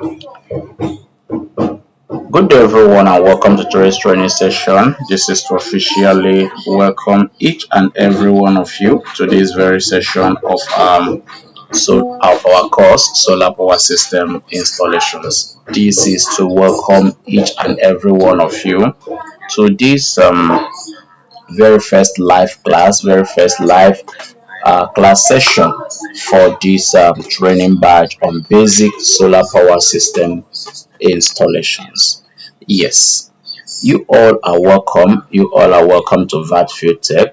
Good day, everyone, and welcome to today's training session. This is to officially welcome each and every one of you to this very session of our course, Solar Power System Installations. This is to welcome each and every one of you to this very first live class, very first live class session for this training batch on basic solar power system installations. Yes, you all are welcome. You all are welcome to VATField Tech.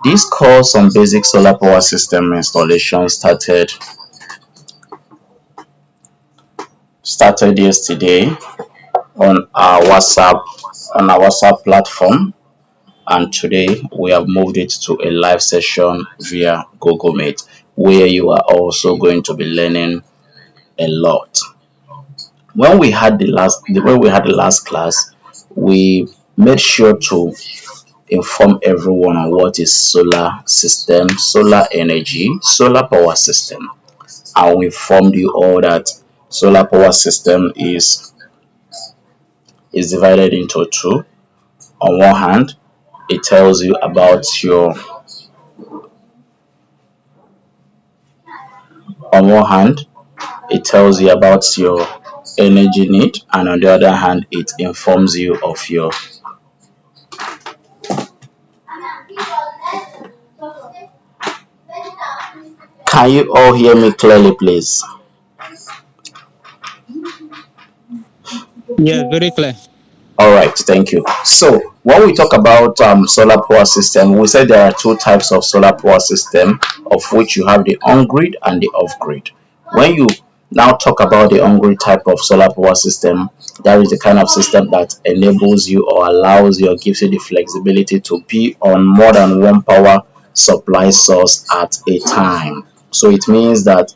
This course on basic solar power system installation started yesterday on our WhatsApp platform, and today we have moved it to a live session via Google Meet, where you are also going to be learning a lot. When we had the last class, we made sure to inform everyone on what is solar system, solar energy, solar power system. And we informed you all that solar power system is divided into two. On one hand, it tells you about your on one hand, it tells you about your energy need, and on the other hand, it informs you of your. Can you all hear me clearly, please? Yeah, very clear. All right, thank you. So when we talk about solar power system, we said there are two types of solar power system, of which you have the on-grid and the off-grid. When you now talk about the on-grid type of solar power system, that is the kind of system that enables you or allows you or gives you the flexibility to be on more than one power supply source at a time. So it means that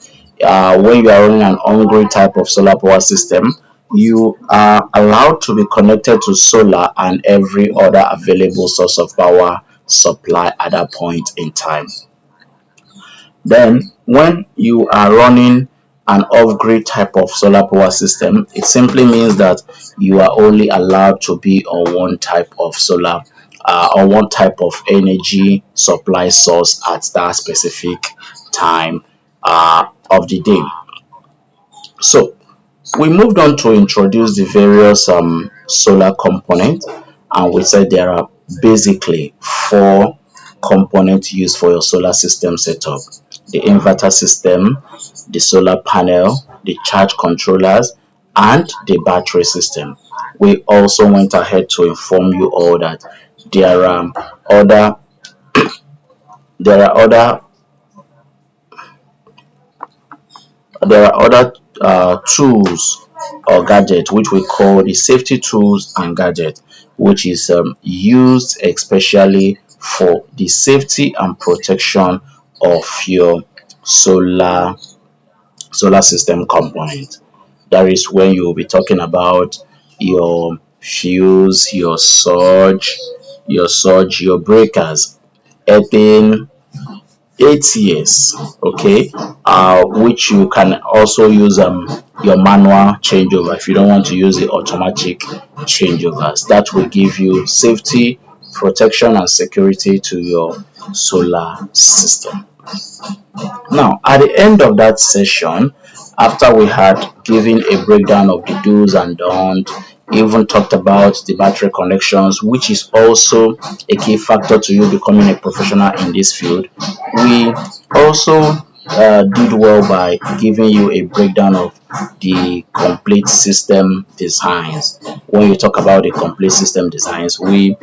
when you are running an on-grid type of solar power system, you are allowed to be connected to solar and every other available source of power supply at that point in time. Then, when you are running an off-grid type of solar power system, it simply means that you are only allowed to be on one type of or one type of energy supply source at that specific time of the day. So, we moved on to introduce the various solar components, and we said there are basically four components used for your solar system setup: the inverter system, the solar panel, the charge controllers, and the battery system. We also went ahead to inform you all that there are other there are other there are other tools or gadgets which we call the safety tools and gadgets, which is used especially for the safety and protection of your solar solar system component. That is when you will be talking about your fuse, your breakers, earthing, 8 years, okay, which you can also use your manual changeover if you don't want to use the automatic changeovers. That will give you safety, protection, and security to your solar system. Now, at the end of that session, after we had given a breakdown of the do's and don'ts, even talked about the battery connections, which is also a key factor to you becoming a professional in this field, we also did well by giving you a breakdown of the complete system designs. When you talk about the complete system designs, we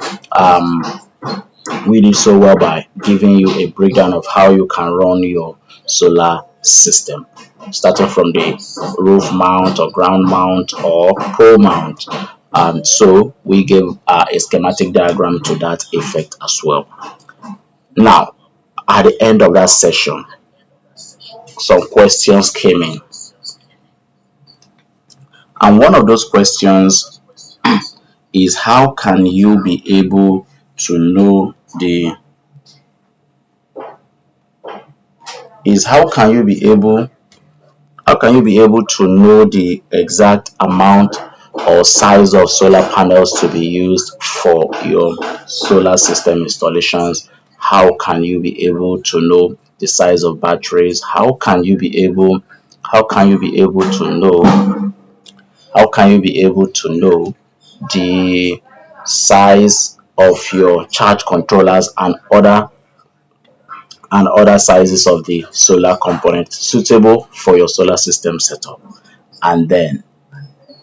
did so well by giving you a breakdown of how you can run your solar system, starting from the roof mount or ground mount or pole mount. So we gave a schematic diagram to that effect as well. Now, at the end of that session, some questions came in, and one of those questions is how can you be able to know the is how can you be able How can you be able to know the exact amount or size of solar panels to be used for your solar system installations? How can you be able to know the size of batteries? How can you be able to know the size of your charge controllers and other sizes of the solar component suitable for your solar system setup? And then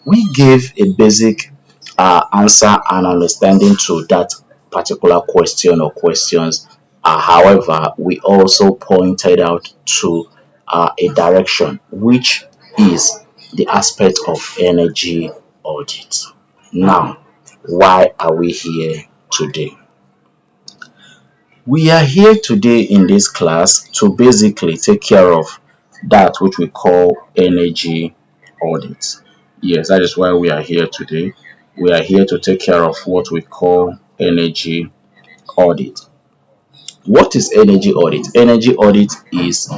we gave a basic answer and understanding to that particular question or questions. However, we also pointed out to a direction, which is the aspect of energy audit. Now, why are we here today? We are here today in this class to basically take care of that which we call energy audit. Yes, that is why we are here today. We are here to take care of what we call energy audit. What is energy audit? Energy audit is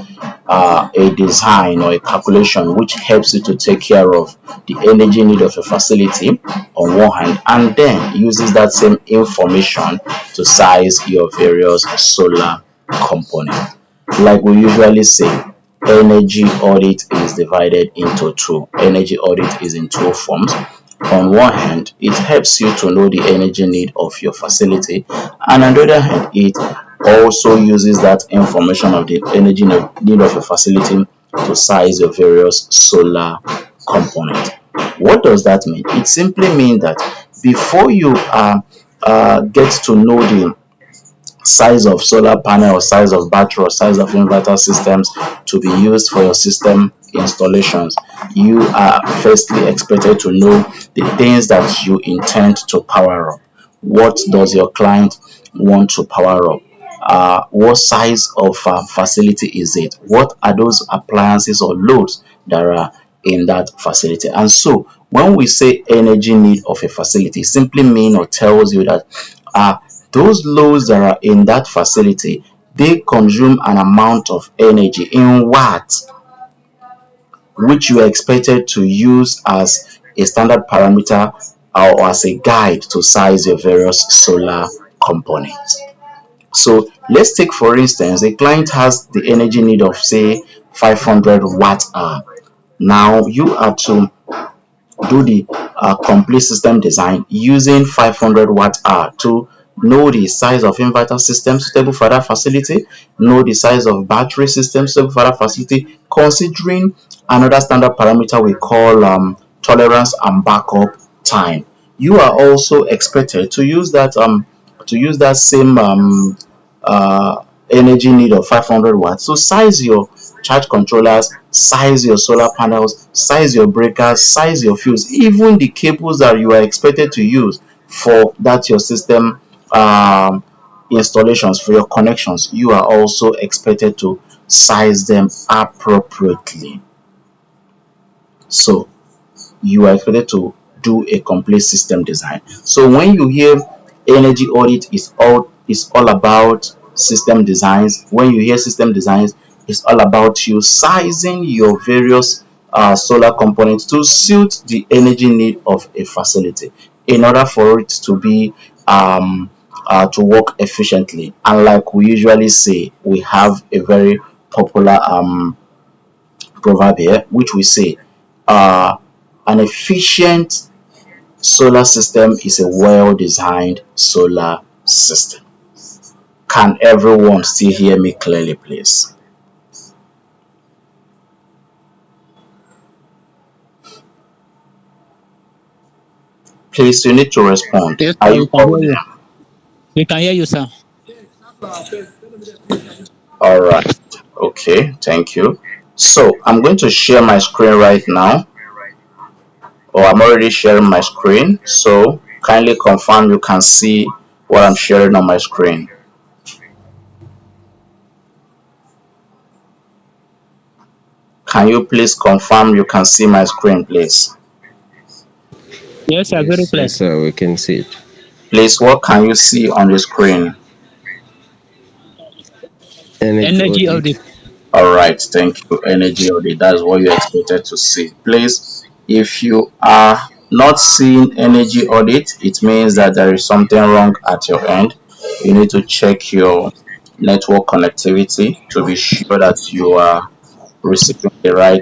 a design or a calculation which helps you to take care of the energy need of a facility on one hand, and then uses that same information to size your various solar components. Like we usually say, energy audit is divided into two. Energy audit is in two forms. On one hand, it helps you to know the energy need of your facility, and on the other hand, it also uses that information of the energy need of your facility to size your various solar components. What does that mean? It simply means that before you get to know the size of solar panel or size of battery or size of inverter systems to be used for your system installations, you are firstly expected to know the things that you intend to power up. What does your client want to power up? What size of facility is it? What are those appliances or loads that are in that facility? And so when we say energy need of a facility, it simply mean or tells you that uh, those loads that are in that facility, they consume an amount of energy in watts, which you are expected to use as a standard parameter or as a guide to size your various solar components. So let's take for instance, a client has the energy need of say 500 watt hour. Now you are to do the complete system design using 500 watt hour to know the size of inverter system suitable for that facility, know the size of battery system suitable for that facility, considering another standard parameter we call tolerance and backup time. You are also expected to use that same energy need of 500 watts. So size your charge controllers, size your solar panels, size your breakers, size your fuse, even the cables that you are expected to use for that your system installations, for your connections. You are also expected to size them appropriately. So you are expected to do a complete system design. So when you hear energy audit is all about system designs. When you hear system designs, it's all about you sizing your various solar components to suit the energy need of a facility in order for it to be to work efficiently. And like we usually say, we have a very popular proverb here, which we say, uh, an efficient solar system is a well designed solar system. Can everyone still hear me clearly, please? Please, you need to respond. Yes, Are sir, you we can all hear you. there? We can hear you, sir. All right. Okay, thank you. So, I'm going to share my screen right now, or I'm already sharing my screen. So, kindly confirm you can see what I'm sharing on my screen. Can you please confirm you can see my screen, please? Yes, sir, very Yes, clear. yes, sir, we can see it. Please, what can you see on the screen? Energy Energy of the audit. All right, thank you. Energy audit. That's what you expected to see. Please, if you are not seeing energy audit, it means that there is something wrong at your end. You need to check your network connectivity to be sure that you are receiving the right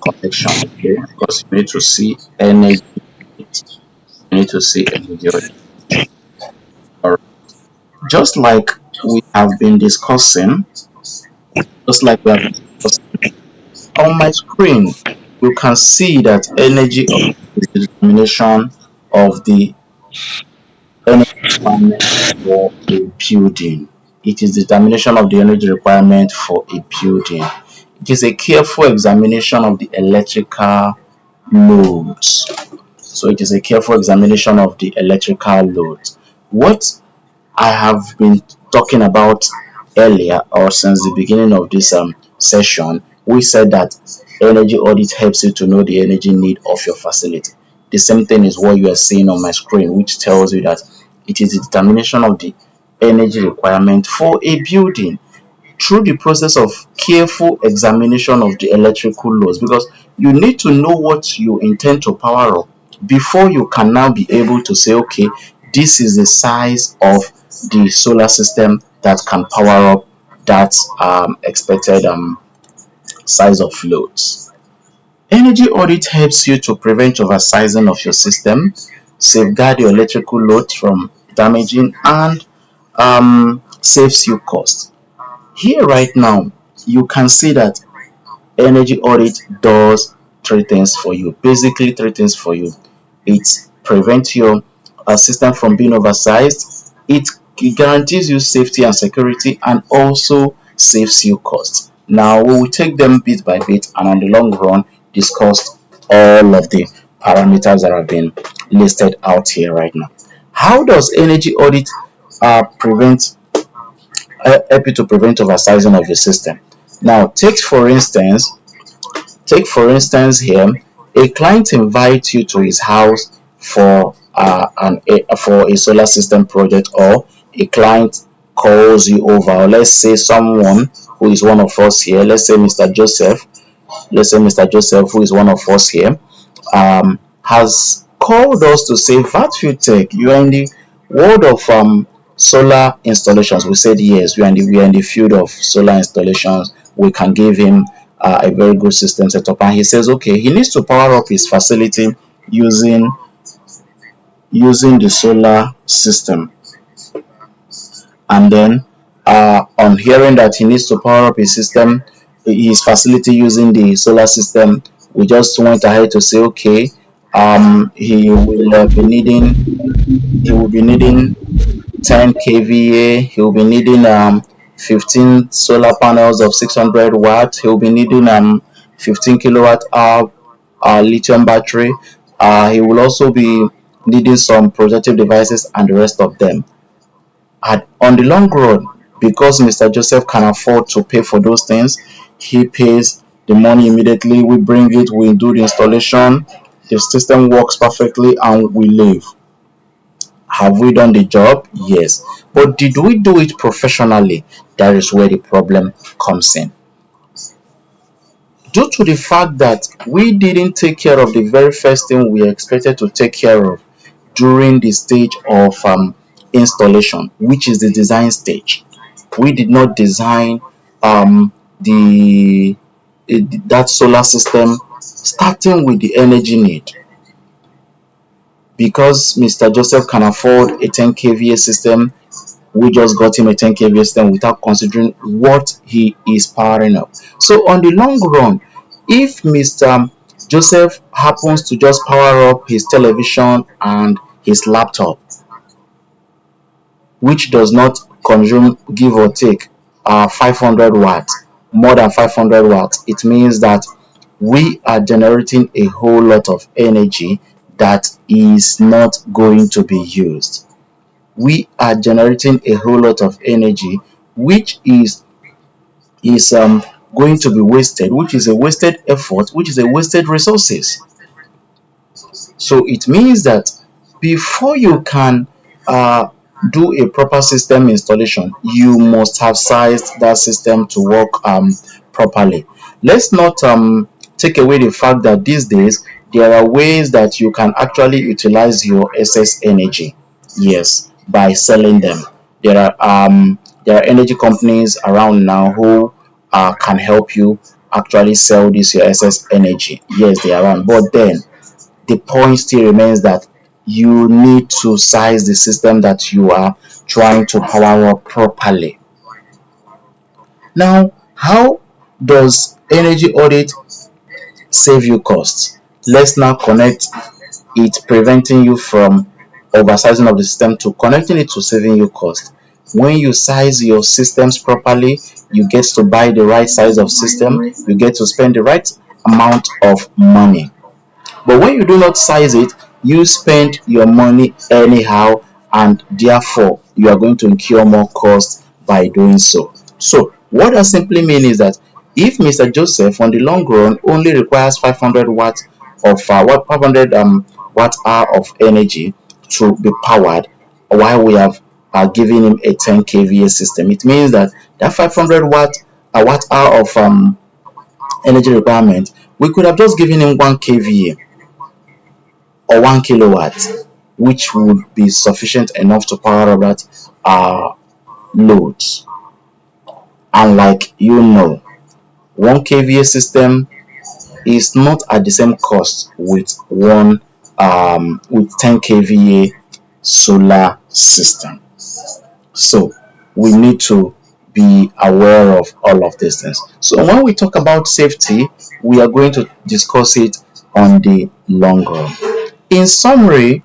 connection. Okay, because you need to see energy audit. You need to see energy audit. All right. Just like we have been discussing, just like we have been discussing on my screen, you can see that energy is the determination of the energy requirement for a building. It is the determination of the energy requirement for a building. It is a careful examination of the electrical loads. So it is a careful examination of the electrical loads. What I have been talking about earlier or since the beginning of this session, we said that energy audit helps you to know the energy need of your facility. The same thing is what you are seeing on my screen, which tells you that it is the determination of the energy requirement for a building through the process of careful examination of the electrical loads, because you need to know what you intend to power up before you can now be able to say, okay, this is the size of the solar system that can power up that expected size of loads. Energy audit helps you to prevent oversizing of your system, safeguard your electrical load from damaging, and saves you cost. Here right now, you can see that energy audit does three things for you. Basically, three things for you. It prevents your system from being oversized. It guarantees you safety and security, and also saves you cost. Now, we will take them bit by bit, and on the long run, discuss all of the parameters that have been listed out here right now. How does energy audit prevent help you to prevent oversizing of your system? Now, take for instance here, a client invites you to his house for for a solar system project, or a client calls you over, or let's say someone who is one of us here, let's say Mr. Joseph, who is one of us here, has called us to say, VatFuTech, you are in the world of solar installations. We said yes, we are in the field of solar installations. We can give him a very good system setup, and he says, okay, he needs to power up his facility using the solar system. And then, on hearing that he needs to power up his facility using the solar system, we just went ahead to say, okay, he will be needing 10 kVA. He will be needing 15 solar panels of 600 watts. He will be needing 15 kilowatt hour lithium battery. He will also be needing some protective devices and the rest of them. And on the long run, because Mr. Joseph can afford to pay for those things, he pays the money immediately. We bring it, we do the installation, the system works perfectly, and we leave. Have we done the job? Yes. But did we do it professionally? That is where the problem comes in. Due to the fact that we didn't take care of the very first thing we expected to take care of during the stage of installation, which is the design stage. We did not design the that solar system starting with the energy need, because Mr. Joseph can afford a 10 kVA system. We just got him a 10 kVA system without considering what he is powering up. So on the long run, if Mr. Joseph happens to just power up his television and his laptop, which does not consume, give or take, 500 watts, more than 500 watts, it means that we are generating a whole lot of energy that is not going to be used. We are generating a whole lot of energy which is going to be wasted, which is a wasted effort, which is a wasted resources. So it means that before you can do a proper system installation, you must have sized that system to work properly. Let's not take away the fact that these days there are ways that you can actually utilize your excess energy. Yes, by selling them. There are energy companies around now who can help you actually sell this your excess energy. Yes, they are around, but then the point still remains that you need to size the system that you are trying to power up properly. Now, how does energy audit save you costs? Let's now connect it preventing you from oversizing of the system to connecting it to saving you cost. When you size your systems properly, you get to buy the right size of system, you get to spend the right amount of money. But when you do not size it, you spend your money anyhow, and therefore you are going to incur more cost by doing so. So, what that simply means is that if Mr. Joseph on the long run only requires 500 watts of 500 watt hour of energy to be powered, while we have given him a 10 kVA system, it means that that 500 watt hour of energy requirement, we could have just given him 1 kVA or 1 kilowatt, which would be sufficient enough to power up that loads. And like you know, 1 kVA system is not at the same cost with one with 10 kVA solar system. So we need to be aware of all of these things. So when we talk about safety, we are going to discuss it on the long run. In summary,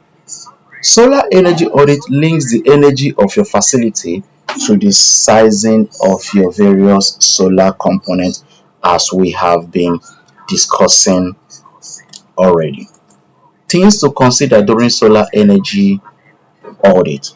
solar energy audit links the energy of your facility to the sizing of your various solar components, as we have been discussing already. Things to consider during solar energy audit.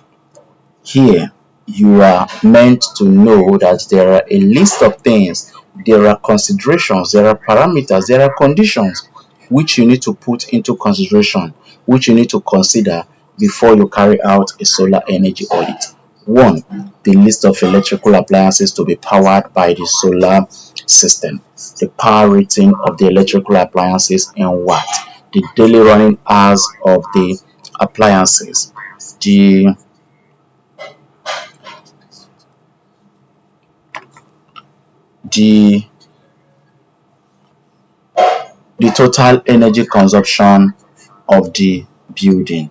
Here, you are meant to know that there are a list of things, there are considerations, there are parameters, there are conditions which you need to put into consideration, which you need to consider before you carry out a solar energy audit. One, the list of electrical appliances to be powered by the solar system, the power rating of the electrical appliances in watt, the daily running hours of the appliances, the the the total energy consumption of the building.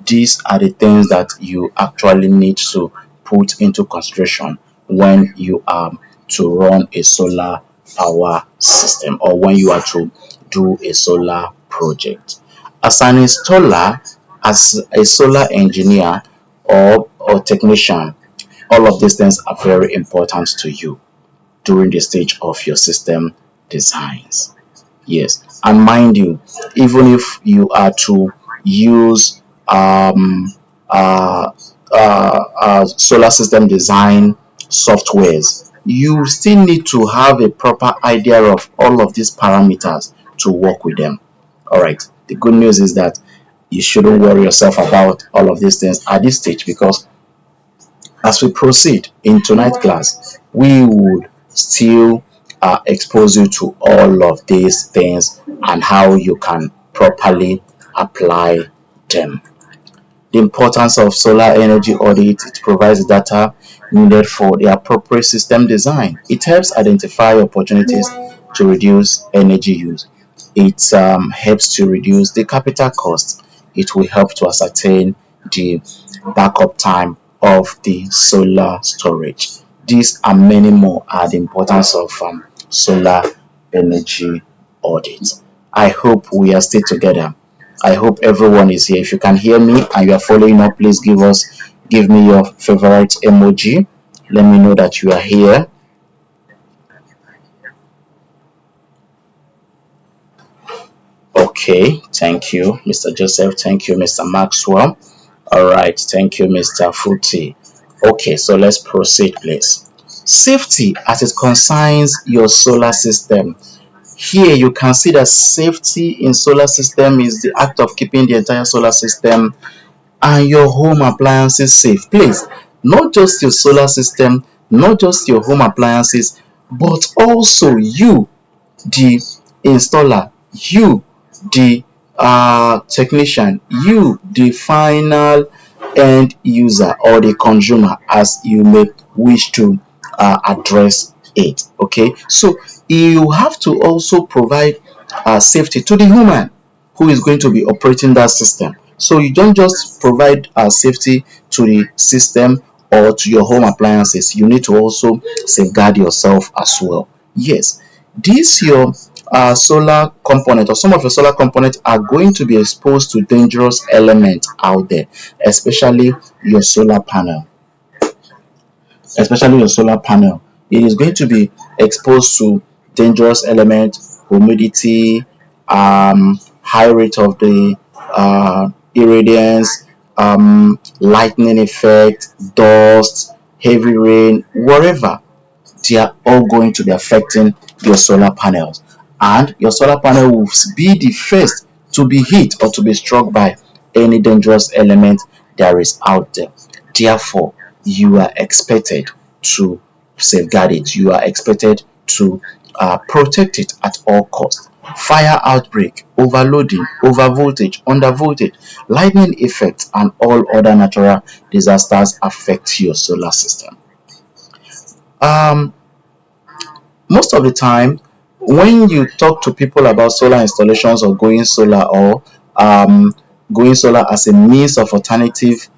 These are the things that you actually need to put into consideration when you are to run a solar power system, or when you are to do a solar project. As an installer, as a solar engineer or technician, all of these things are very important to you during the stage of your system designs. Yes, and mind you, even if you are to use solar system design softwares, you still need to have a proper idea of all of these parameters to work with them. All right. The good news is that you shouldn't worry yourself about all of these things at this stage, because as we proceed in tonight's class, we would still expose you to all of these things and how you can properly apply them. The importance of solar energy audit: it provides data needed for the appropriate system design. It helps identify opportunities to reduce energy use. It helps to reduce the capital cost. It will help to ascertain the backup time of the solar storage. These and many more are the importance of solar energy audit. I hope we are still together. I hope everyone is here. If you can hear me and you are following up, please give me your favorite emoji. Let me know that you are here. Okay, thank you, Mr. Joseph. Thank you, Mr. Maxwell. All right, thank you, Mr. Futi. Okay, so let's proceed, please. Safety as it concerns your solar system. Here you can see that safety in solar system is the act of keeping the entire solar system and your home appliances safe. Please, not just your solar system, not just your home appliances, but also you, the installer, you, the technician, you, the final end user or the consumer, as you may wish to address it. Okay, so you have to also provide safety to the human who is going to be operating that system. So you don't just provide safety to the system or to your home appliances, you need to also safeguard yourself as well. Yes, this your solar component or some of your solar components are going to be exposed to dangerous elements out there, especially your solar panel. Especially your solar panel, it is going to be exposed to dangerous elements, humidity, high rate of the irradiance, lightning effect, dust, heavy rain, whatever, they are all going to be affecting your solar panels. And your solar panel will be the first to be hit or to be struck by any dangerous element there is out there. Therefore, you are expected to safeguard it. You are expected to protect it at all costs. Fire outbreak, overloading, overvoltage, undervoltage, lightning effects, and all other natural disasters affect your solar system. Um, Most of the time when you talk to people about solar installations or going solar or um, going solar as a means of alternative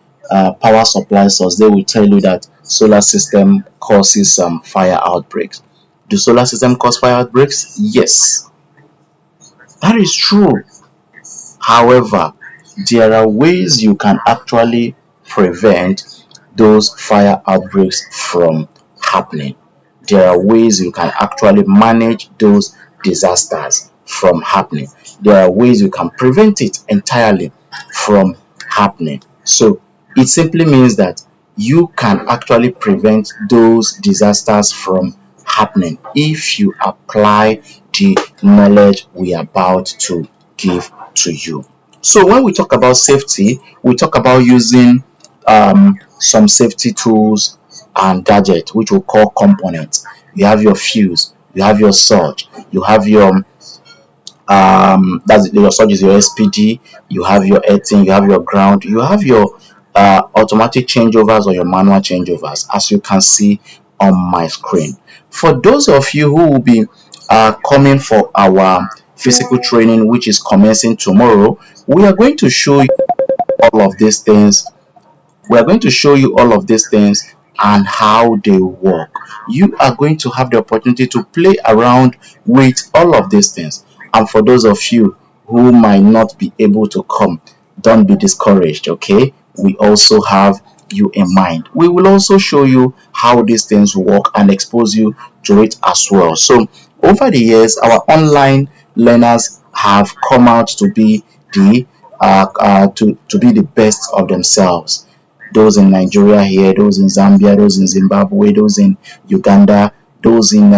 power supply source, they will tell you that solar system causes fire outbreaks. Do solar system cause fire outbreaks? Yes, that is true. However, there are ways you can actually prevent those fire outbreaks from happening. There are ways you can actually manage those disasters from happening. There are ways you can prevent it entirely from happening. So it simply means that you can actually prevent those disasters from happening if you apply the knowledge we are about to give to you. So when we talk about safety, we talk about using some safety tools and gadgets, which we call components. You have your fuse, you have your surge, you have your that's your surge is your SPD, you have your earthing, you have your ground, you have your automatic changeovers or your manual changeovers, as you can see on my screen. For those of you who will be coming for our physical training, which is commencing tomorrow, we are going to show you all of these things. We are going to show you all of these things and how they work. You are going to have the opportunity to play around with all of these things. And for those of you who might not be able to come, don't be discouraged, okay? We also have you in mind. We will also show you how these things work and expose you to it as well. So, over the years, our online learners have come out to be the to be the best of themselves. Those in Nigeria here, those in Zambia, those in Zimbabwe, those in Uganda, those in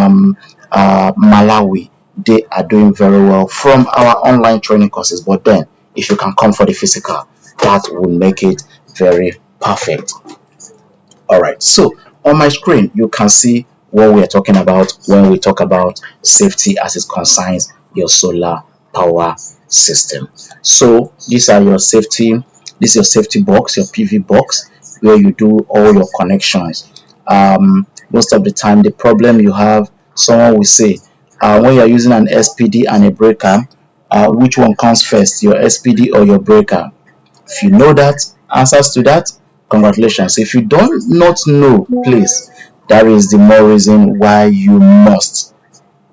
Malawi, they are doing very well from our online training courses. But then, if you can come for the physical, that will make it very perfect. All right, so on my screen, you can see what we are talking about when we talk about safety as it concerns your solar power system. So these are your safety, this is your safety box, your PV box, where you do all your connections. Most of the time, the problem you have, someone will say, when you're using an SPD and a breaker, which one comes first, your SPD or your breaker? If you know that answers to that, congratulations. If you don't not know, please, that is the more reason why you must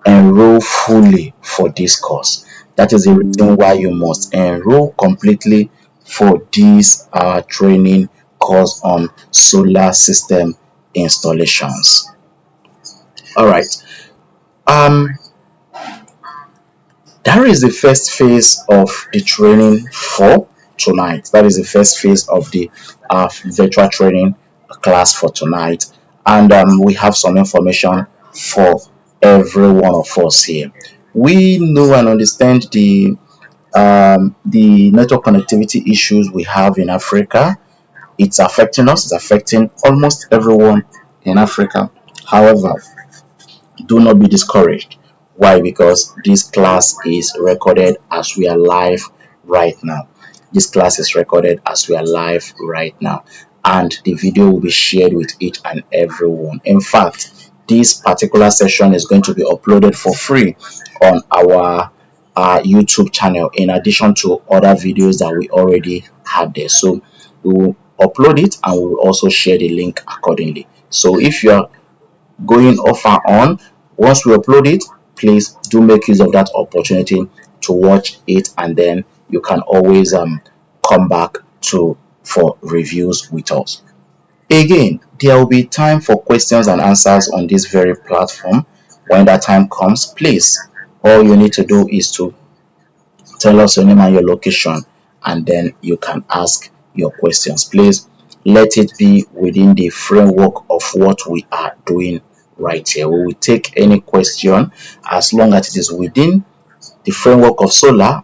enroll fully for this course. That is the reason why you must enroll completely for this training course on solar system installations. All right. Um, that is the first phase of the training for tonight. That is the first phase of the virtual training class for tonight. And we have some information for every one of us here. We know and understand the the network connectivity issues we have in Africa, it's affecting us, it's affecting almost everyone in Africa. However, do not be discouraged. Why? Because this class is recorded as we are live right now. This class is recorded as we are live right now, and the video will be shared with each and everyone. In fact, this particular session is going to be uploaded for free on our YouTube channel, in addition to other videos that we already have there. So we will upload it and we will also share the link accordingly. So if you are going off and on, once we upload it, please do make use of that opportunity to watch it, and then you can always come back to for reviews with us. Again, there will be time for questions and answers on this very platform. When that time comes, please, all you need to do is to tell us your name and your location, and then you can ask your questions. Please let it be within the framework of what we are doing right here. We will take any question as long as it is within the framework of solar.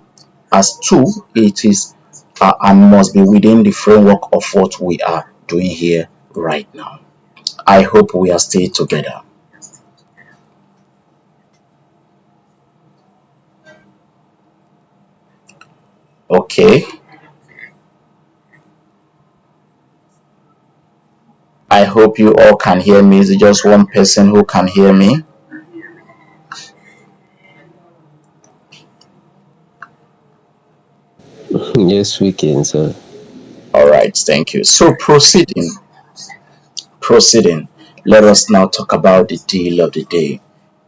As two, it is and must be within the framework of what we are doing here right now. I hope we are still together. Okay, I hope you all can hear me. Is it just one person who can hear me? Yes, we can, sir. All right, thank you. So proceeding, let us now talk about the deal of the day: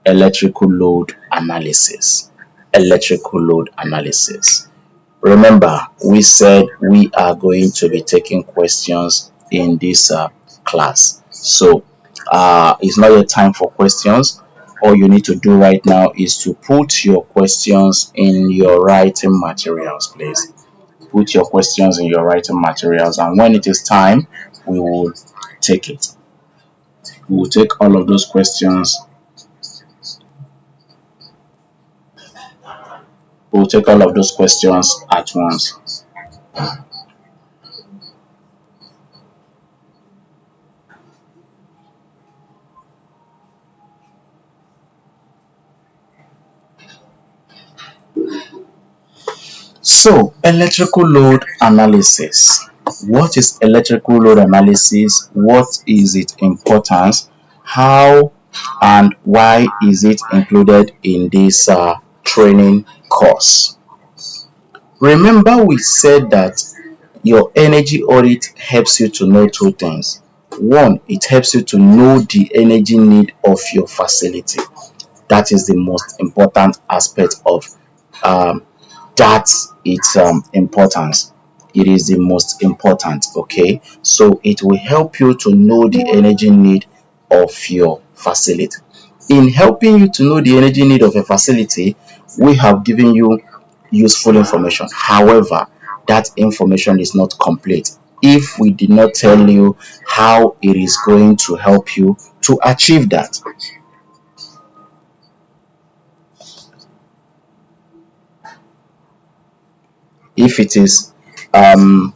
electrical load analysis. Electrical load analysis. Remember, we said we are going to be taking questions in this class. So it's not your time for questions. All you need to do right now is to put your questions in your writing materials, please. Put your questions in your writing materials, and when it is time, we will take it. We will take all of those questions. We will take all of those questions at once. So, electrical load analysis. What is electrical load analysis? What is its importance? How and why is it included in this training course? Remember, we said that your energy audit helps you to know two things. One, it helps you to know the energy need of your facility. That is the most important aspect of um, that's its importance. It is the most important. Okay, so it will help you to know the energy need of your facility. In helping you to know the energy need of a facility, we have given you useful information. However, that information is not complete if we did not tell you how it is going to help you to achieve that. If it is um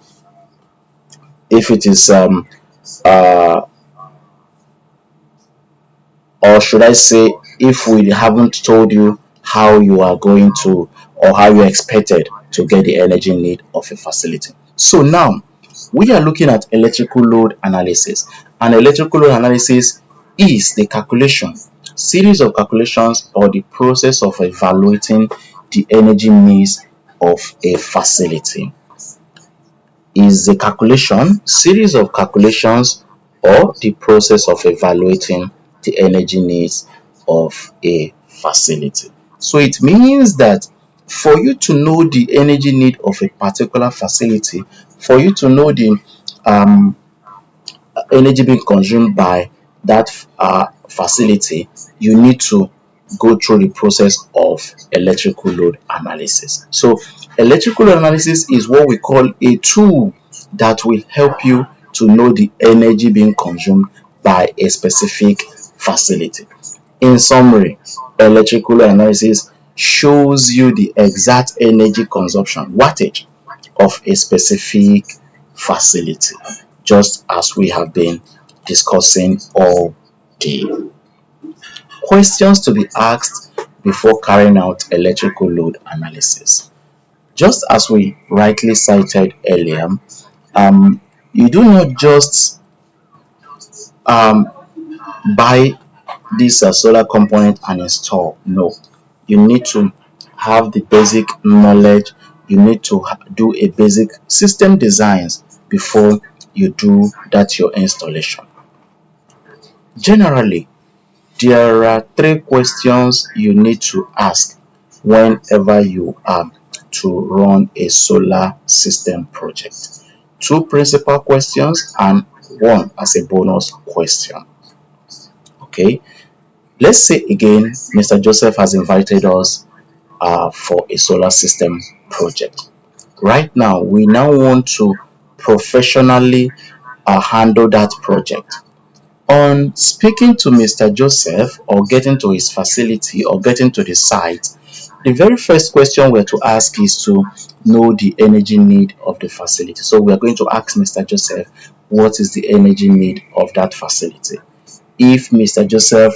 if it is uh or should I say, if we haven't told you how you are going to, or how you expected to get the energy need of a facility. So now we are looking at electrical load analysis. And electrical load analysis is the calculation, series of calculations, or the process of evaluating the energy needs of a facility. Is the calculation, series of calculations, or the process of evaluating the energy needs of a facility. So it means that for you to know the energy need of a particular facility, for you to know the um, energy being consumed by that facility, you need to go through the process of electrical load analysis. So, electrical load analysis is what we call a tool that will help you to know the energy being consumed by a specific facility. In summary, electrical load analysis shows you the exact energy consumption, wattage of a specific facility, just as we have been discussing all day. Questions to be asked before carrying out electrical load analysis. Just as we rightly cited earlier, um, you do not just um, buy this solar component and install. No, you need to have the basic knowledge. You need to do a basic system designs before you do that your installation. Generally, there are three questions you need to ask whenever you are to run a solar system project. Two principal questions and one as a bonus question. Okay, let's say again, Mr. Joseph has invited us for a solar system project. Right now, we now want to professionally handle that project. On speaking to Mr. Joseph or getting to his facility or getting to the site, the very first question we're to ask is to know the energy need of the facility. So we are going to ask Mr. Joseph, what is the energy need of that facility? If Mr. Joseph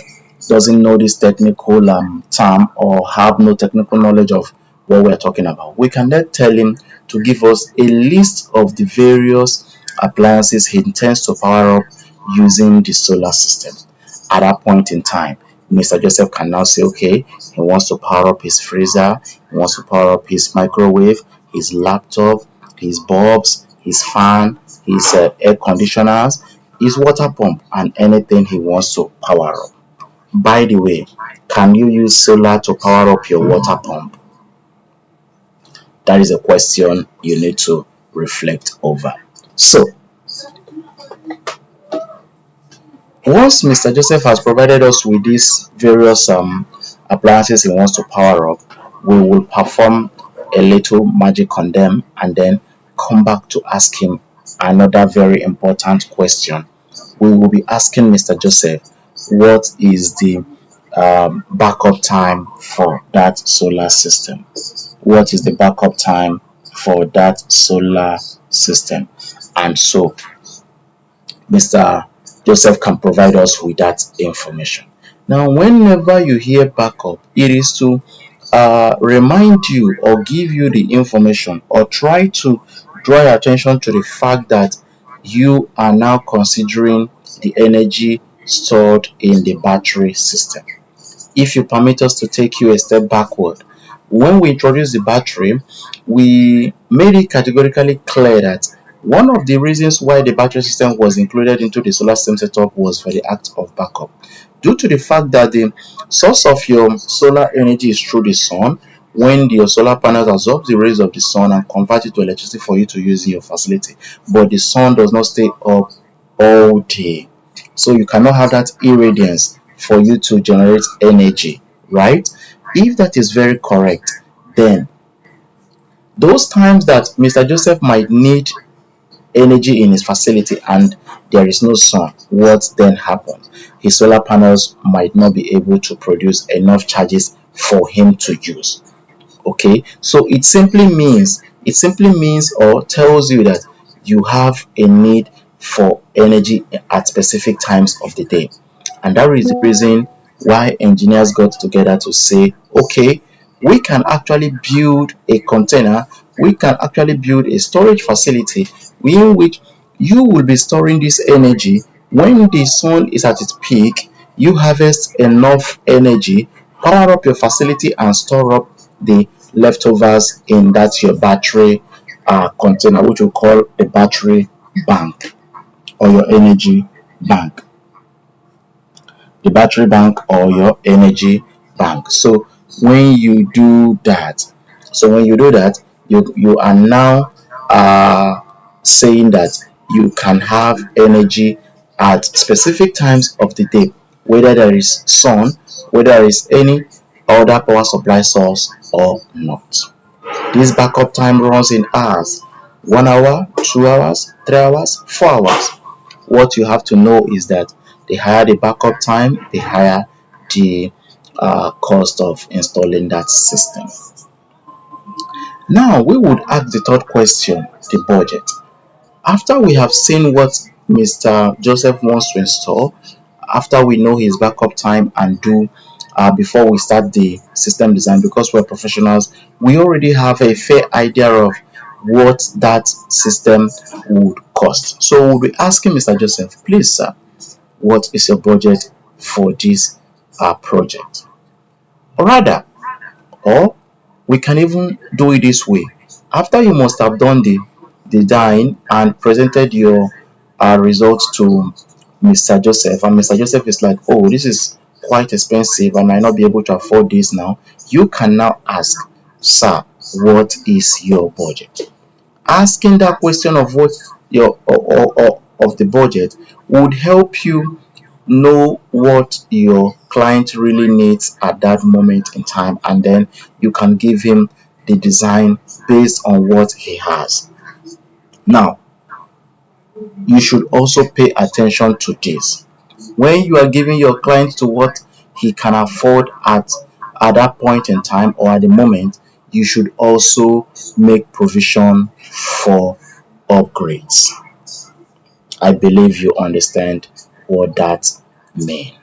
doesn't know this technical term or have no technical knowledge of what we're talking about, we can then tell him to give us a list of the various appliances he intends to power up using the solar system. At that point in time, Mr. Joseph can now say, okay, he wants to power up his freezer, he wants to power up his microwave, his laptop, his bulbs, his fan, his air conditioners, his water pump, and anything he wants to power up. By the way, can you use solar to power up your water pump? That is a question you need to reflect over. So, once Mr. Joseph has provided us with these various appliances he wants to power up, we will perform a little magic on them and then come back to ask him another very important question. We will be asking Mr. Joseph what is the backup time for that solar system? What is the backup time for that solar system? And so Mr. Joseph can provide us with that information. Now, whenever you hear backup, it is to remind you or give you the information or try to draw your attention to the fact that you are now considering the energy stored in the battery system. If you permit us to take you a step backward, when we introduced the battery, we made it categorically clear that one of the reasons why the battery system was included into the solar system setup was for the act of backup. Due to the fact that the source of your solar energy is through the sun, when your solar panels absorb the rays of the sun and convert it to electricity for you to use in your facility, but the sun does not stay up all day. So you cannot have that irradiance for you to generate energy, right? If that is very correct, then those times that Mr. Joseph might need energy in his facility and there is no sun, what then happens? His solar panels might not be able to produce enough charges for him to use. Okay, so it simply means or tells you that you have a need for energy at specific times of the day, and that is the reason why engineers got together to say, okay, we can actually build a container, we can actually build a storage facility in which you will be storing this energy. When the sun is at its peak, you harvest enough energy, power up your facility and store up the leftovers in that your battery container, which we call a battery bank or your energy bank, the battery bank or your energy bank. So when you do that, you are now saying that you can have energy at specific times of the day, whether there is sun, whether there is any other power supply source or not. This backup time runs in hours: 1 hour, 2 hours, 3 hours, 4 hours. What you have to know is that the higher the backup time, the higher the cost of installing that system. Now we would ask the third question, the budget. After we have seen what Mr. Joseph wants to install, after we know his backup time and do before we start the system design, because we're professionals, we already have a fair idea of what that system would cost. So we'll be asking Mr. Joseph, please, sir, what is your budget for this project? Or rather, or we can even do it this way. After you must have done the design and presented your results to Mr. Joseph, and Mr. Joseph is like, oh, this is quite expensive, I might not be able to afford this now. You can now ask, sir, what is your budget? Asking that question of what your or of the budget would help you know what your client really needs at that moment in time, and then you can give him the design based on what he has. Now you should also pay attention to this when you are giving your client to what he can afford at that point in time or at the moment. You should also make provision for upgrades. I believe you understand what that means.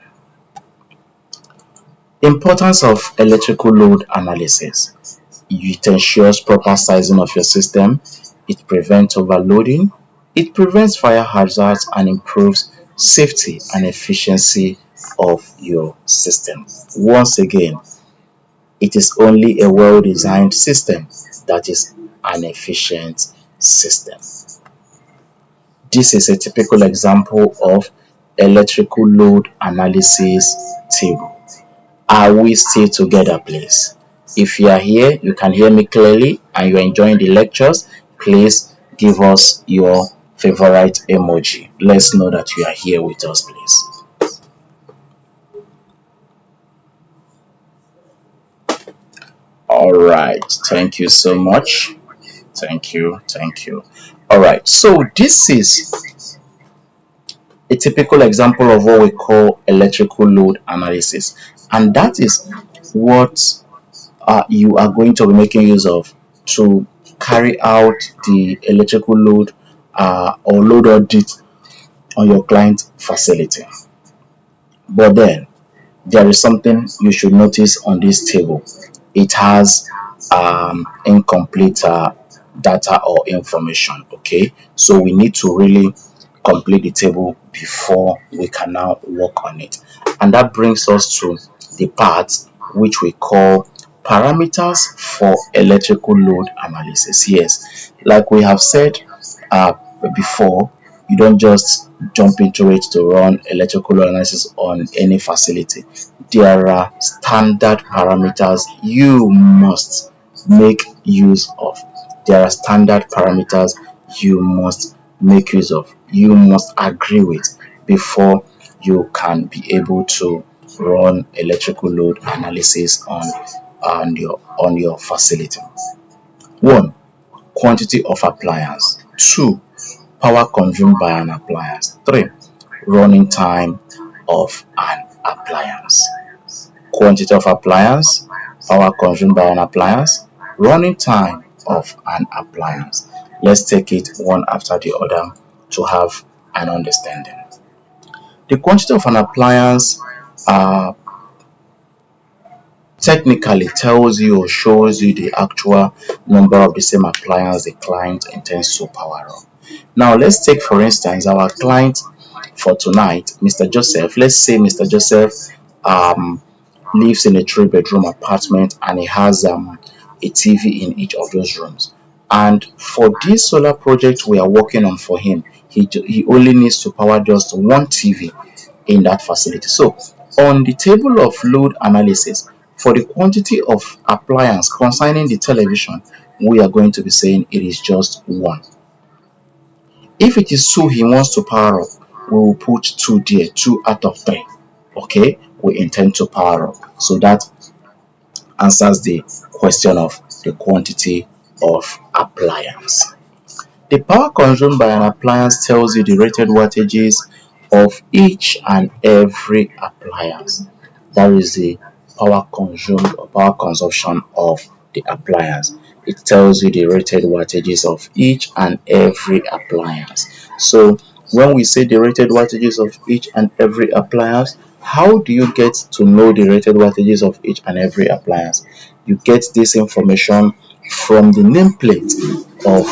Importance of electrical load analysis. It ensures proper sizing of your system, it prevents overloading, it prevents fire hazards, and improves safety and efficiency of your system. Once again, it is only a well designed system that is an efficient system. This is a typical example of electrical load analysis table. Are we still together, please? If you are here, you can hear me clearly, and you're enjoying the lectures, please give us your favorite emoji. Let's know that you are here with us, please. All right. Thank you so much. Thank you. Thank you. All right. So this is a typical example of what we call electrical load analysis, and that is what you are going to be making use of to carry out the electrical load or load audit on your client facility. But then there is something you should notice on this table. It has incomplete data or information. Okay, so we need to really complete the table before we can now work on it, and that brings us to the part which we call parameters for electrical load analysis. Yes, like we have said uh, before, you don't just jump into it to run electrical load analysis on any facility. There are standard parameters you must make use of. There are standard parameters you must make use of, you must agree with before you can be able to run electrical load analysis on your facility. One, quantity of appliance. Two, power consumed by an appliance. Three, running time of an appliance. Quantity of appliance, power consumed by an appliance, running time of an appliance. Let's take it one after the other to have an understanding. The quantity of an appliance uh, technically tells you or shows you the actual number of the same appliance the client intends to power up. Now let's take for instance our client for tonight, Mr. Joseph. Let's say Mr. Joseph um, lives in a three-bedroom apartment and he has a TV in each of those rooms. And for this solar project we are working on for him, he only needs to power just one TV in that facility. So on the table of load analysis, for the quantity of appliance concerning the television, we are going to be saying it is just one. If it is two he wants to power up, we will put two there, two out of three. Okay, we intend to power up. So that answers the question of the quantity of appliance. The power consumed by an appliance tells you the rated wattages of each and every appliance. That is the power consumed or power consumption of the appliance. It tells you the rated wattages of each and every appliance. So when we say the rated wattages of each and every appliance, how do you get to know the rated wattages of each and every appliance? You get this information from the nameplate of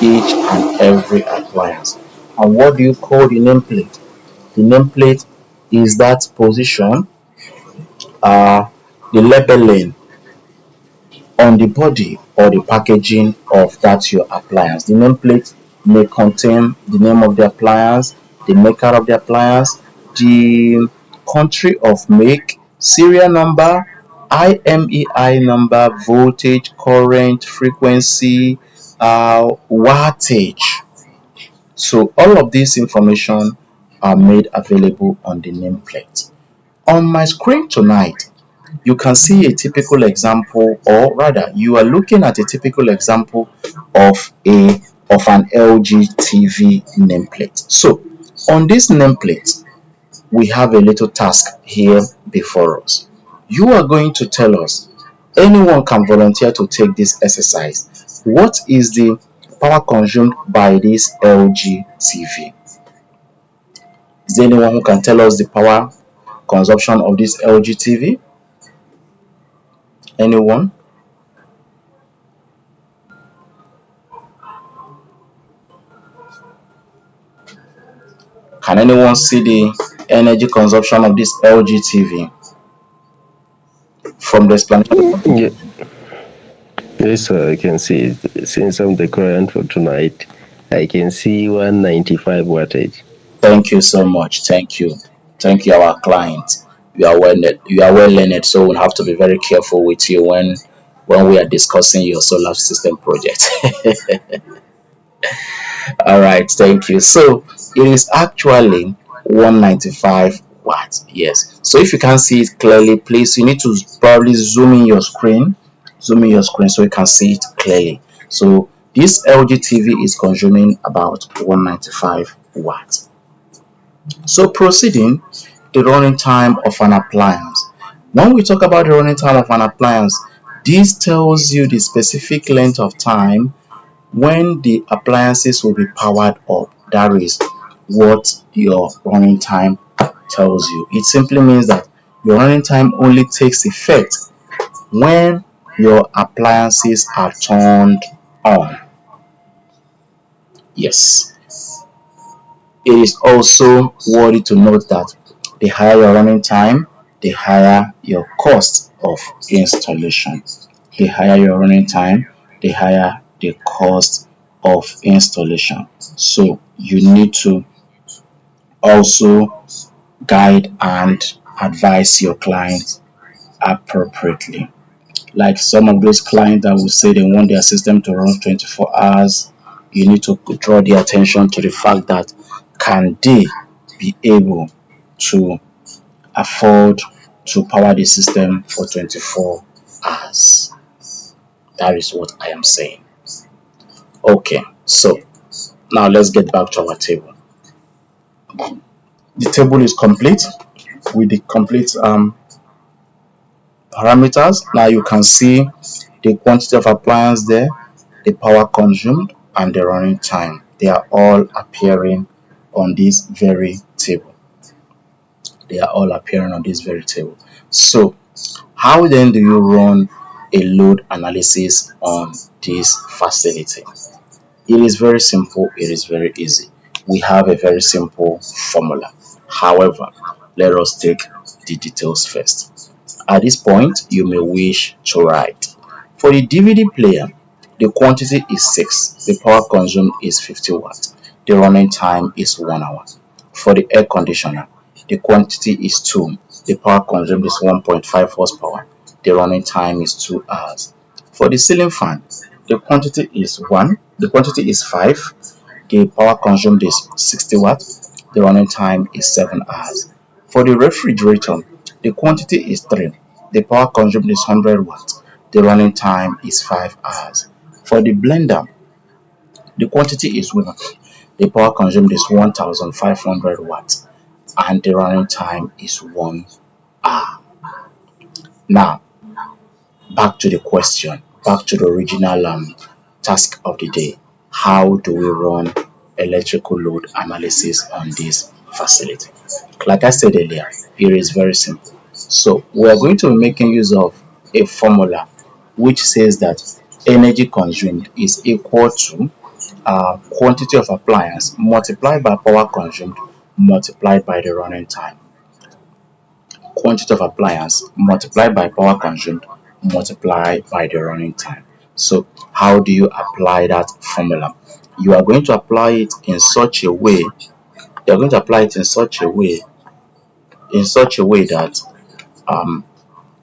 each and every appliance. And what do you call the nameplate? The nameplate is that position, uh, the labeling on the body or the packaging of that your appliance. The nameplate may contain the name of the appliance, the maker of the appliance, the country of make, serial number, IMEI number, voltage, current, frequency, wattage. So all of this information are made available on the nameplate. On my screen tonight, you can see a typical example, or rather you are looking at a typical example of an LG TV nameplate. So on this nameplate, we have a little task here before us. You are going to tell us, anyone can volunteer to take this exercise. What is the power consumed by this LG TV? Is there anyone who can tell us the power consumption of this LG TV? Anyone? Can anyone see the energy consumption of this LG TV from the explanation? Yeah, yes, sir, I can see it. Since I'm the client for tonight, I can see 195 wattage. Thank you so much. Thank you. Thank you, our client. You are well learned, so we'll have to be very careful with you when we are discussing your solar system project. All right, thank you. So it is actually 195 watts. Yes. So if you can't see it clearly, please you need to probably zoom in your screen so you can see it clearly. So this LG TV is consuming about 195 watts. So proceeding, the running time of an appliance. When we talk about the running time of an appliance, this tells you the specific length of time when the appliances will be powered up. That is what your running time tells you. It simply means that your running time only takes effect when your appliances are turned on. Yes. It is also worthy to note that the higher your running time, the higher your cost of installation. The higher your running time, the higher the cost of installation. So you need to also guide and advise your clients appropriately. Like some of those clients that will say they want their system to run 24 hours, you need to draw the attention to the fact that can they be able to afford to power the system for 24 hours. That is what I am saying. Okay, so now let's get back to our table. The table is complete with the complete parameters. Now you can see the quantity of appliance there, the power consumed, and the running time. They are all appearing on this very table. They are all appearing on this very table. So how then do you run a load analysis on this facility? It is very simple, it is very easy. We have a very simple formula. However, let us take the details first. At this point, you may wish to write. For the DVD player, the quantity is 6, the power consumed is 50 watts, the running time is 1 hour. For the air conditioner, the quantity is 2, the power consumed is 1.5 horsepower, the running time is 2 hours. For the ceiling fan, the quantity is 1, the quantity is 5, the power consumed is 60 watts, the running time is 7 hours. For the refrigerator, the quantity is 3, the power consumed is 100 watts, the running time is 5 hours. For the blender, the quantity is 1, the power consumed is 1500 watts, and the running time is 1 hour. Now, back to the question, back to the original task of the day. How do we run electrical load analysis on this facility? Like I said earlier, it is very simple. So we are going to be making use of a formula which says that energy consumed is equal to quantity of appliance multiplied by power consumed multiplied by the running time. Quantity of appliance multiplied by power consumed multiplied by the running time. So how do you apply that formula? You are going to apply it in such a way, you're going to apply it in such a way that um,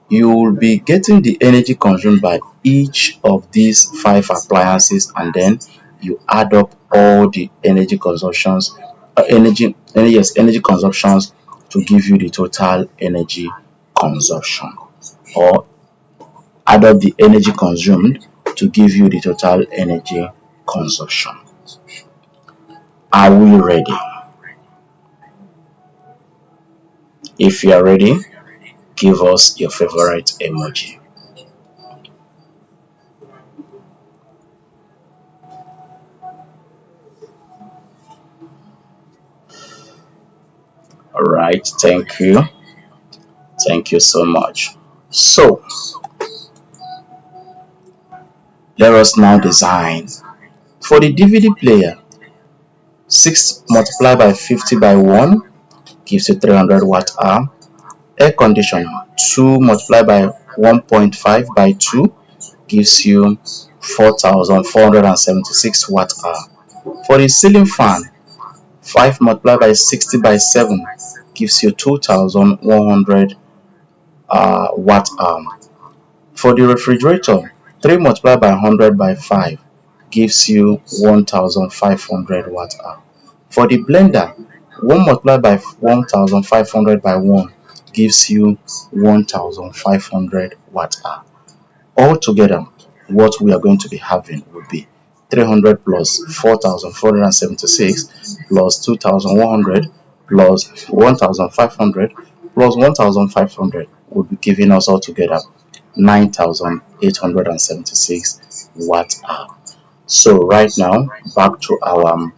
you will be getting the energy consumed by each of these five appliances, and then you add up all the energy consumptions, energy consumptions to give you the total energy consumption, or add up the energy consumed to give you the total energy consumption. Are we ready? If you are ready, give us your favorite emoji. All right, thank you so much. So let us now design. For the DVD player, 6 multiplied by 50 by 1 gives you 300 watt hour. Air conditioner, 2 multiplied by 1.5 by 2 gives you 4,476 watt hour. For the ceiling fan, 5 multiplied by 60 by 7 gives you 2,100 watt hour. For the refrigerator, 3 multiplied by 100 by 5 gives you 1500 watt hour. For the blender, 1 multiplied by 1500 by 1 gives you 1500 watt hour. Altogether, what we are going to be having will be 300 plus 4476 plus 2100 plus 1500 plus 1500 will be giving us altogether 9876 watt hour. So right now, back to our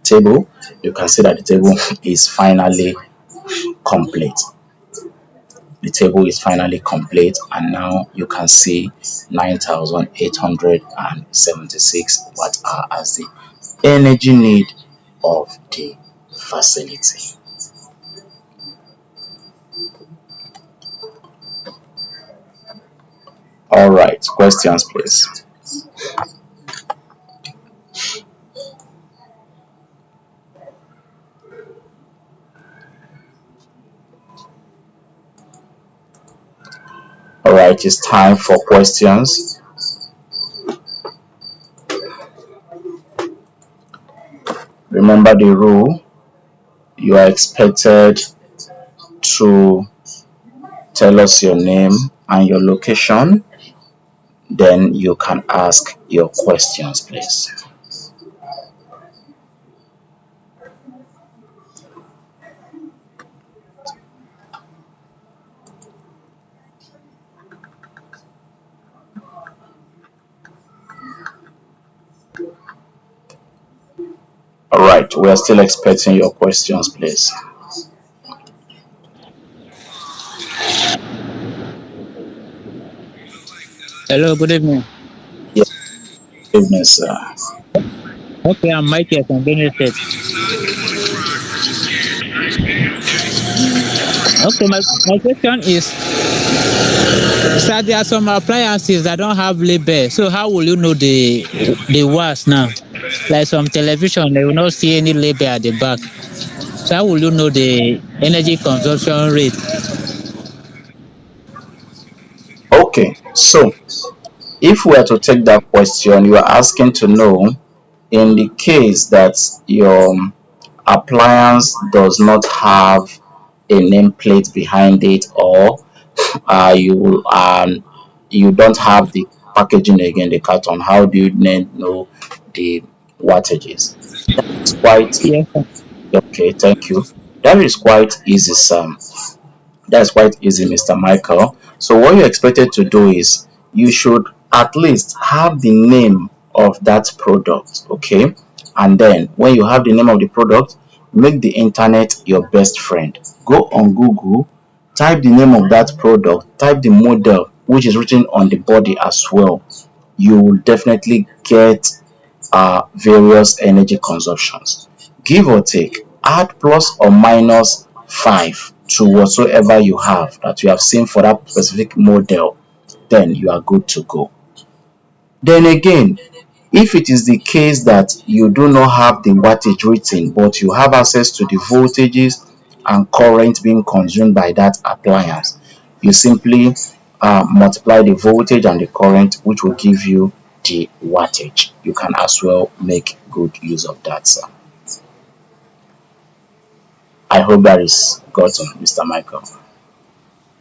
table, you can see that the table is finally complete. The table is finally complete, and now you can see 9876 watt hour as the energy need of the facility. All right, questions please. All right, it's time for questions. Remember the rule. You are expected to tell us your name and your location, then you can ask your questions please. All right, we are still expecting your questions please. Hello, good evening. Yes, evening sir. Okay, I'm Michael from Benue State. Okay, my question is, sir, there are some appliances that don't have label. So how will you know the watts now? Like some television, they will not see any label at the back. So how will you know the energy consumption rate? Okay, so if we are to take that question, you are asking to know in the case that your appliance does not have a nameplate behind it, or you don't have the packaging again, the carton, how do you know the wattages? It's quite Yes, sir. okay, thank you. That is quite easy, Sam. That's quite easy, Mr. Michael. So what you're expected to do is you should at least have the name of that product, okay? And then when you have the name of the product, make the internet your best friend. Go on Google, type the name of that product, type the model which is written on the body as well. You will definitely get various energy consumptions. Give or take, add plus or minus 5 to whatsoever you have that you have seen for that specific model, then you are good to go. Then again, if it is the case that you do not have the wattage written, but you have access to the voltages and current being consumed by that appliance, you simply multiply the voltage and the current, which will give you the wattage. You can as well make good use of that, sir. I hope that is gotten, Mr. Michael.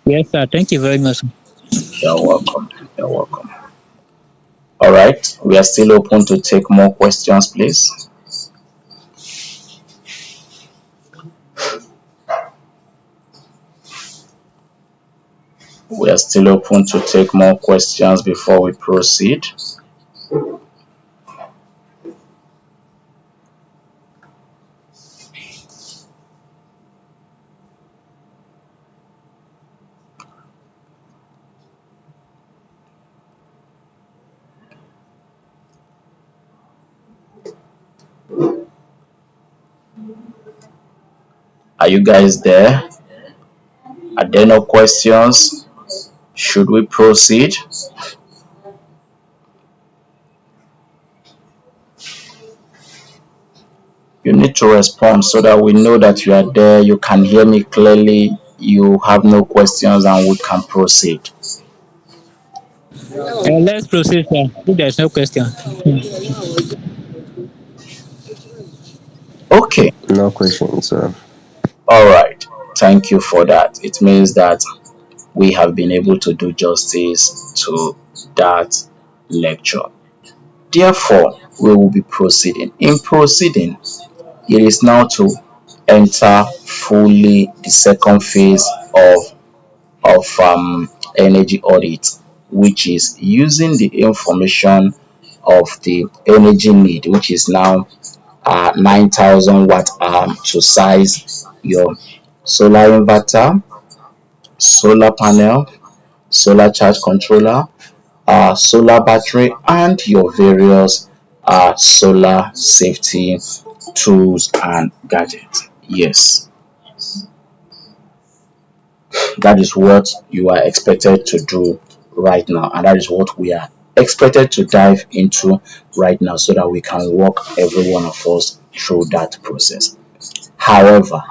Yes, sir. Thank you very much. You're welcome. You're welcome. All right, we are still open to take more questions, please. We are still open to take more questions before we proceed. Are you guys there? Are there no questions? Should we proceed? You need to respond so that we know that you are there, you can hear me clearly, you have no questions, and we can proceed. Let's proceed, sir. If there's no question. Okay, No questions, sir. all right. Thank you for that. It means that we have been able to do justice to that lecture. Therefore, we will be proceeding. In proceeding, it is now to enter fully the second phase of energy audit, which is using the information of the energy need, which is now 9,000 watt to size your solar inverter, solar panel, solar charge controller, solar battery, and your various solar safety tools and gadgets. Yes, that is what you are expected to do right now, and that is what we are expected to dive into right now so that we can walk every one of us through that process. However,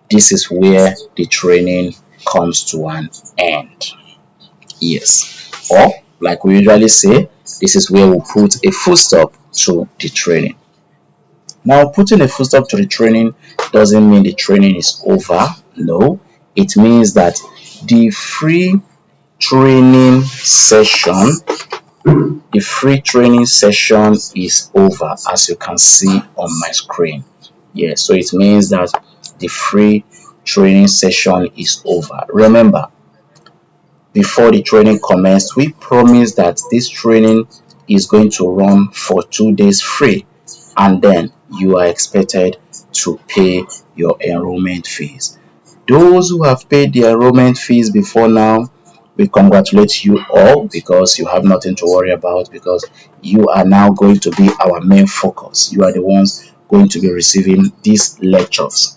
this is where the training comes to an end. Yes, or like we usually say, this is where we put a full stop to the training. Now, putting a full stop to the training doesn't mean the training is over. No, it means that the training session, free training session is over, as you can see on my screen. Yes, so it means that the free training session is over. Remember, before the training commenced, we promised that this training is going to run for 2 days free, and then you are expected to pay your enrollment fees. Those who have paid the enrollment fees before now, we congratulate you all because you have nothing to worry about, because you are now going to be our main focus. You are the ones going to be receiving these lectures.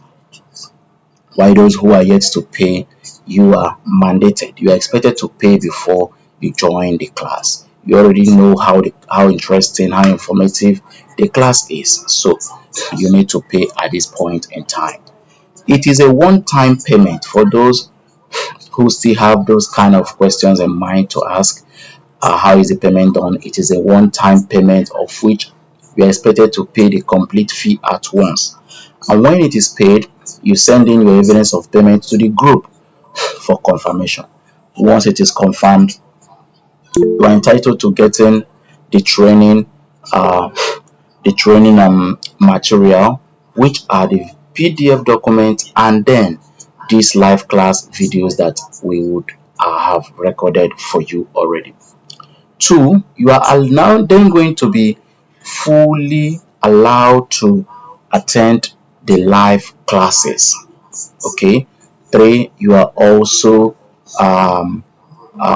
While those who are yet to pay, you are mandated. You are expected to pay before you join the class. You already know how interesting, how informative the class is. So you need to pay at this point in time. It is a one-time payment for those who still have those kind of questions in mind to ask. How is the payment done? It is a one-time payment of which you are expected to pay the complete fee at once. And when it is paid, you send in your evidence of payment to the group for confirmation. Once it is confirmed, you are entitled to getting the training, uh, material, which are the PDF documents, and then these live class videos that we would I have recorded for you already. Two, you are now then going to be fully allowed to attend the live classes. Okay. Three, you are also um,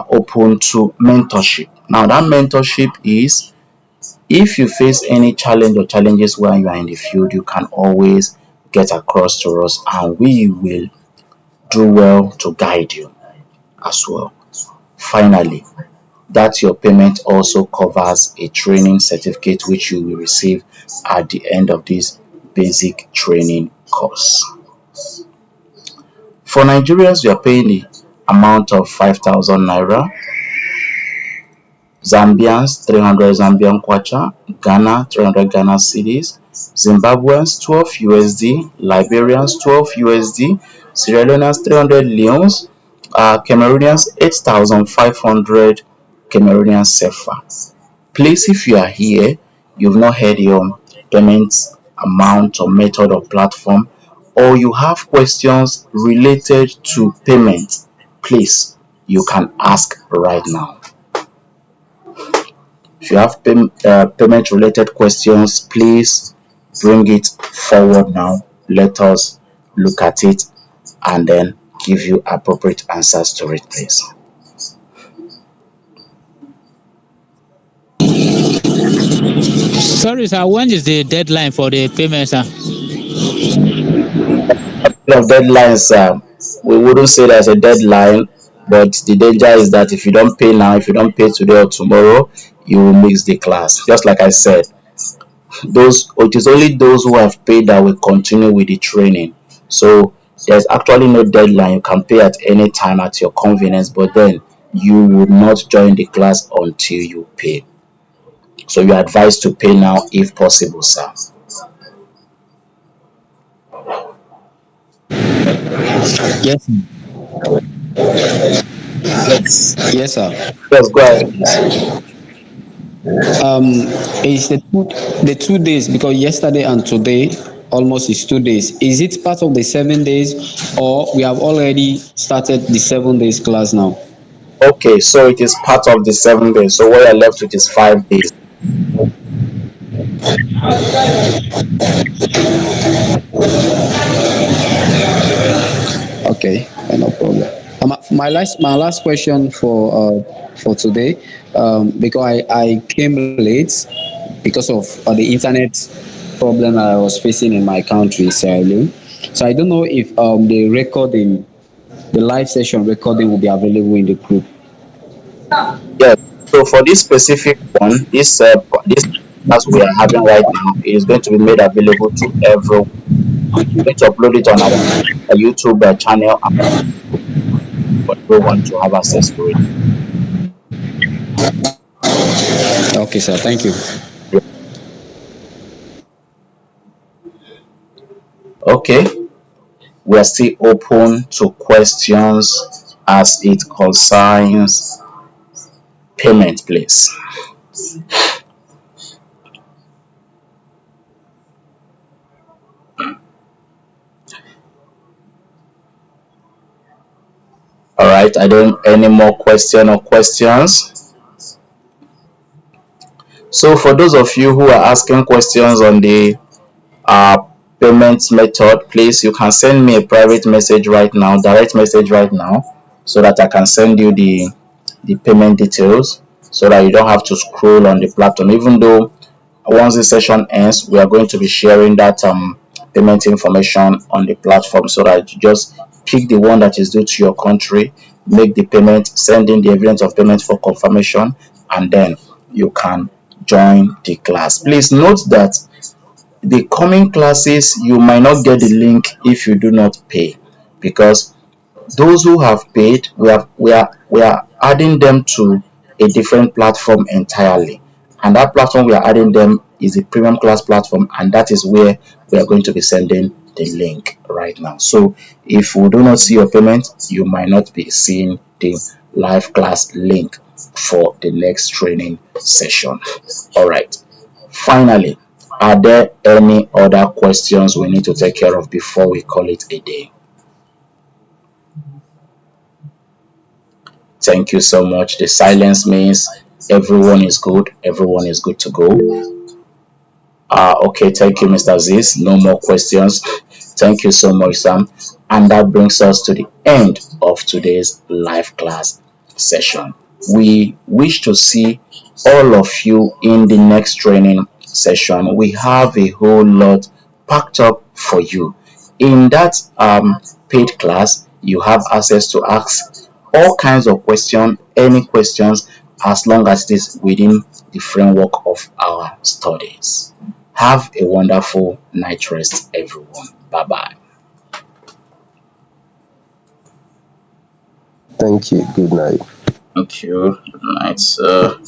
open to mentorship. Now, that mentorship is if you face any challenge or challenges while you are in the field, you can always get across to us and we will do well to guide you as well. Finally, that your payment also covers a training certificate which you will receive at the end of this basic training course. For Nigerians, we are paying the amount of 5,000 naira, Zambians 300 Zambian kwacha, Ghana 300 Ghana cedis, Zimbabweans 12 USD, Liberians 12 USD, Sierra Leoneans 300 leons, Cameroonians 8,500 Cameroonian CFA. Please, if you are here, you've not heard your payment amount or method or platform, or you have questions related to payment, please, you can ask right now. If you have payment related questions, please bring it forward now. Let us look at it and then give you appropriate answers to it, please. Sorry, sir. When is the deadline for the payment, sir? Of deadlines, we wouldn't say there's a deadline, but the danger is that if you don't pay now, if you don't pay today or tomorrow, you will miss the class. Just like I said, those it is only those who have paid that will continue with the training. So there's actually no deadline. You can pay at any time at your convenience, but then you would not join the class until you pay. So you're advised to pay now if possible, sir. Yes. Yes. Yes, sir. Yes, go ahead, please. Um, it's the 2 days because yesterday and today almost is 2 days. Is it part of the 7 days, or we have already started the 7 days class now? Okay, so it is part of the 7 days. So what you're left with is 5 days. Okay, no problem. My last question for today, because I came late because of the internet problem I was facing in my country, Sierra Leone. So I don't know if the live session recording will be available in the group. Yes. So for this specific one, this class we are having right now is going to be made available to everyone. We're going to upload it on our YouTube channel for everyone to have access to it. Okay, sir. Thank you. Okay, we are still open to questions as it concerns payment, please. All right, I don't any more questions. So for those of you who are asking questions on the uh, payment method, please you can send me a private message right now, direct message right now, so that I can send you the payment details so that you don't have to scroll on the platform. Even though once the session ends, we are going to be sharing that payment information on the platform so that you just pick the one that is due to your country, make the payment, send in the evidence of payment for confirmation, and then you can join the class. Please note that the coming classes you might not get the link if you do not pay, because those who have paid, we are adding them to a different platform entirely, and that platform we are adding them is a premium class platform, and that is where we are going to be sending the link right now. So if we do not see your payment, you might not be seeing the live class link for the next training session. All right, finally, are there any other questions we need to take care of before we call it a day? Thank you so much. The silence means everyone is good. Everyone is good to go. Okay, thank you, Mr. Aziz. No more questions. Thank you so much, Sam. And that brings us to the end of today's live class session. We wish to see all of you in the next training session. We have a whole lot packed up for you. In that paid class, you have access to ask all kinds of questions, any questions, as long as it is within the framework of our studies. Have a wonderful night rest, everyone. Bye bye. Thank you. Good night. Thank you. Good night, sir.